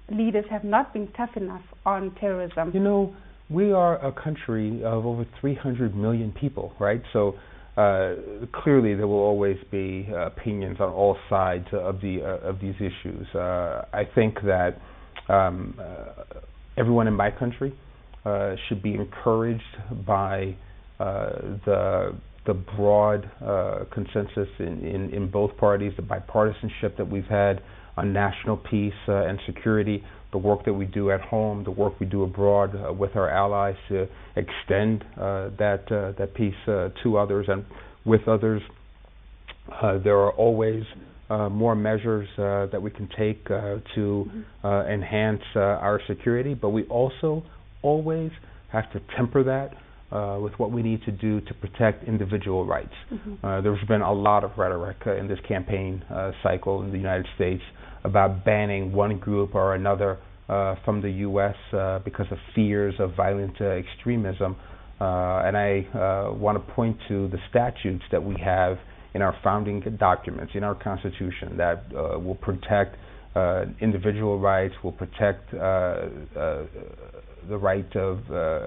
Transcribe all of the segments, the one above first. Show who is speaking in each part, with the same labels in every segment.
Speaker 1: leaders have not been tough enough on terrorism.
Speaker 2: You know, we are a country of over 300 million people, right? So clearly there will always be opinions on all sides of these issues. I think that everyone in my country should be encouraged by the broad consensus in both parties, the bipartisanship that we've had on national peace and security, the work that we do at home, the work we do abroad with our allies to extend that peace to others and with others. There are always more measures that we can take to enhance our security, but we also always have to temper that with what we need to do to protect individual rights. There's been a lot of rhetoric in this campaign cycle in the United States about banning one group or another from the U.S. Because of fears of violent extremism. And I want to point to the statutes that we have in our founding documents, in our Constitution, that will protect individual rights, will protect the right of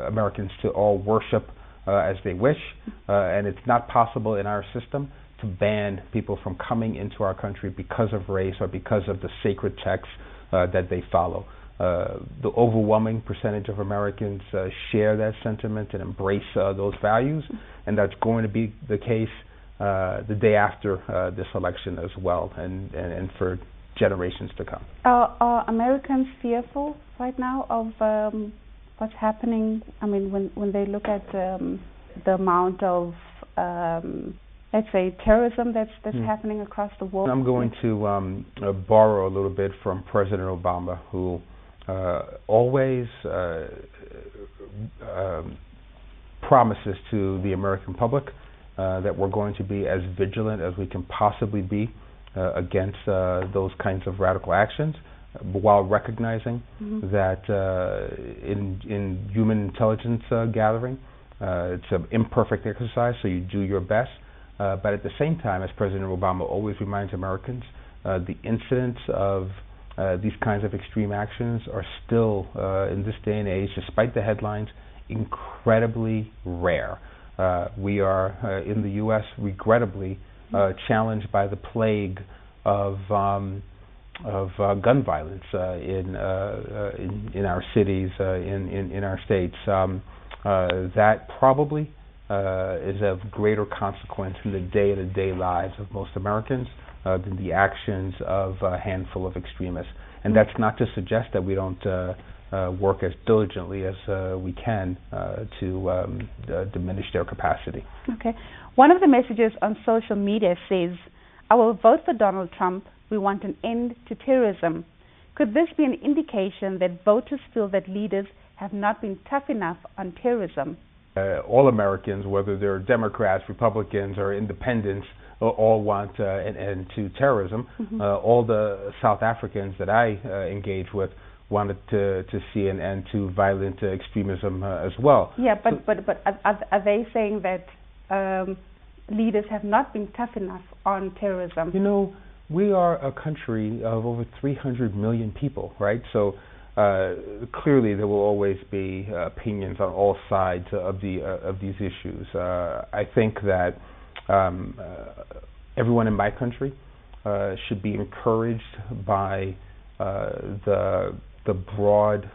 Speaker 2: Americans to all worship as they wish, and it's not possible in our system to ban people from coming into our country because of race or because of the sacred texts that they follow. The overwhelming percentage of Americans share that sentiment and embrace those values, and that's going to be the case the day after this election as well, and for generations to come.
Speaker 1: Are Americans fearful right now of what's happening? I mean, when they look at the amount of, let's say, terrorism that's happening across the world.
Speaker 2: I'm going to borrow a little bit from President Obama, who always promises to the American public that we're going to be as vigilant as we can possibly be against those kinds of radical actions, while recognizing that in human intelligence gathering, it's an imperfect exercise, so you do your best. But at the same time, as President Obama always reminds Americans, the incidents of these kinds of extreme actions are still, in this day and age, despite the headlines, incredibly rare. We are, in the U.S., regrettably challenged by the plague of gun violence in our cities, in our states. That probably is of greater consequence in the day-to-day lives of most Americans than the actions of a handful of extremists. And that's not to suggest that we don't work as diligently as we can to diminish their capacity.
Speaker 1: Okay. One of the messages on social media says, "I will vote for Donald Trump. We want an end to terrorism." Could this be an indication that voters feel that leaders have not been tough enough on terrorism?
Speaker 2: All Americans, whether they're Democrats, Republicans, or independents, all want an end to terrorism. All the South Africans that I engage with wanted to see an end to violent extremism as well.
Speaker 1: Yeah, but are they saying that leaders have not been tough enough on terrorism?
Speaker 2: You know, we are a country of over 300 million people, right? So clearly there will always be opinions on all sides of these issues. I think that everyone in my country should be encouraged by the broad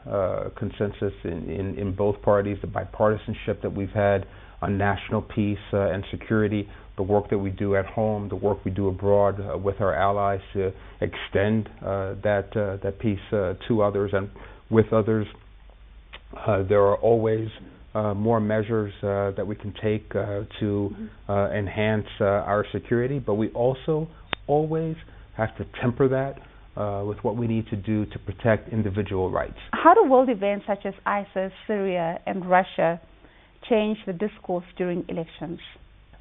Speaker 2: consensus in both parties, the bipartisanship that we've had on national peace and security, the work that we do at home, the work we do abroad with our allies to extend that peace to others and with others. There are always more measures that we can take to enhance our security, but we also always have to temper that with what we need to do to protect individual rights.
Speaker 1: How do world events such as ISIS, Syria, and Russia change the discourse during elections?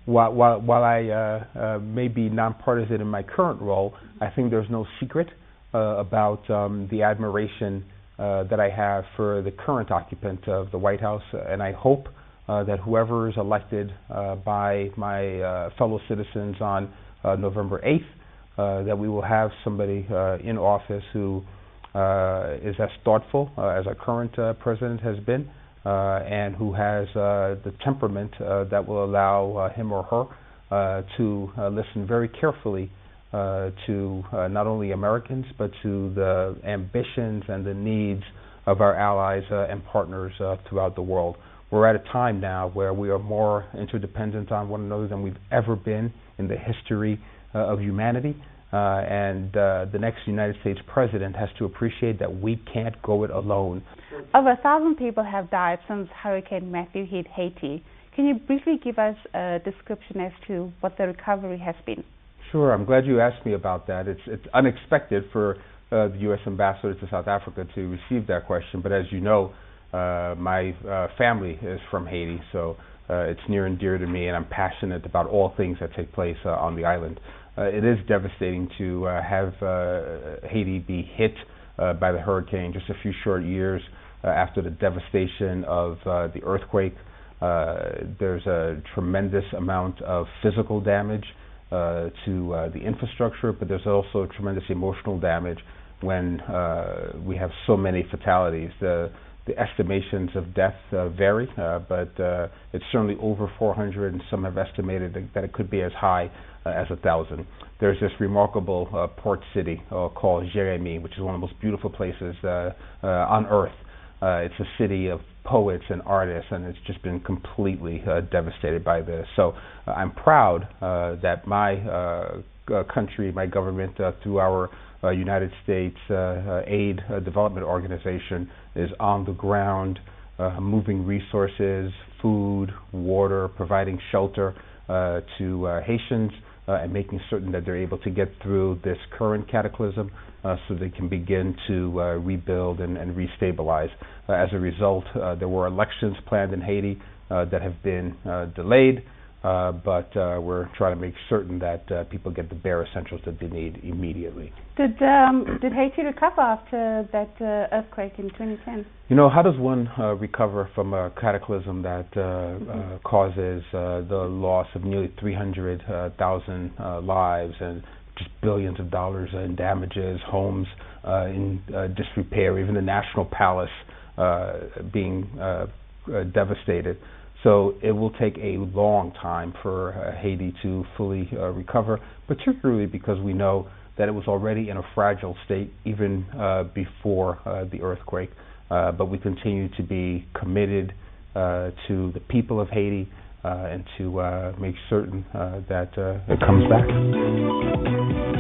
Speaker 2: While I may be nonpartisan in my current role, I think there's no secret about the admiration that I have for the current occupant of the White House, and I hope that whoever is elected by my fellow citizens on November 8th, that we will have somebody in office who is as thoughtful as our current president has been, and who has the temperament that will allow him or her to listen very carefully to not only Americans, but to the ambitions and the needs of our allies and partners throughout the world. We're at a time now where we are more interdependent on one another than we've ever been in the history of humanity. And the next United States president has to appreciate that we can't go it alone.
Speaker 1: Over 1,000 people have died since Hurricane Matthew hit Haiti. Can you briefly give us a description as to what the recovery has been?
Speaker 2: Sure. I'm glad you asked me about that. It's unexpected for the U.S. ambassador to South Africa to receive that question, but as you know, my family is from Haiti, so it's near and dear to me, and I'm passionate about all things that take place on the island. It is devastating to have Haiti be hit by the hurricane just a few short years after the devastation of the earthquake. There's a tremendous amount of physical damage to the infrastructure, but there's also tremendous emotional damage when we have so many fatalities. The estimations of death vary, but it's certainly over 400, and some have estimated that it could be as high as 1,000. There's this remarkable port city called Jérémie, which is one of the most beautiful places on earth. It's a city of poets and artists, and it's just been completely devastated by this. So I'm proud that my country, my government, through our United States Aid Development Organization, is on the ground, moving resources, food, water, providing shelter to Haitians, and making certain that they're able to get through this current cataclysm so they can begin to rebuild and restabilize. As a result, there were elections planned in Haiti that have been delayed, but we're trying to make certain that people get the bare essentials that they need immediately.
Speaker 1: Did Haiti recover after that earthquake in 2010?
Speaker 2: You know, how does one recover from a cataclysm that causes the loss of nearly 300,000 lives and just billions of dollars in damages, homes in disrepair, even the National Palace being devastated? So it will take a long time for Haiti to fully recover, particularly because we know that it was already in a fragile state even before the earthquake. But we continue to be committed to the people of Haiti and to make certain that it comes back.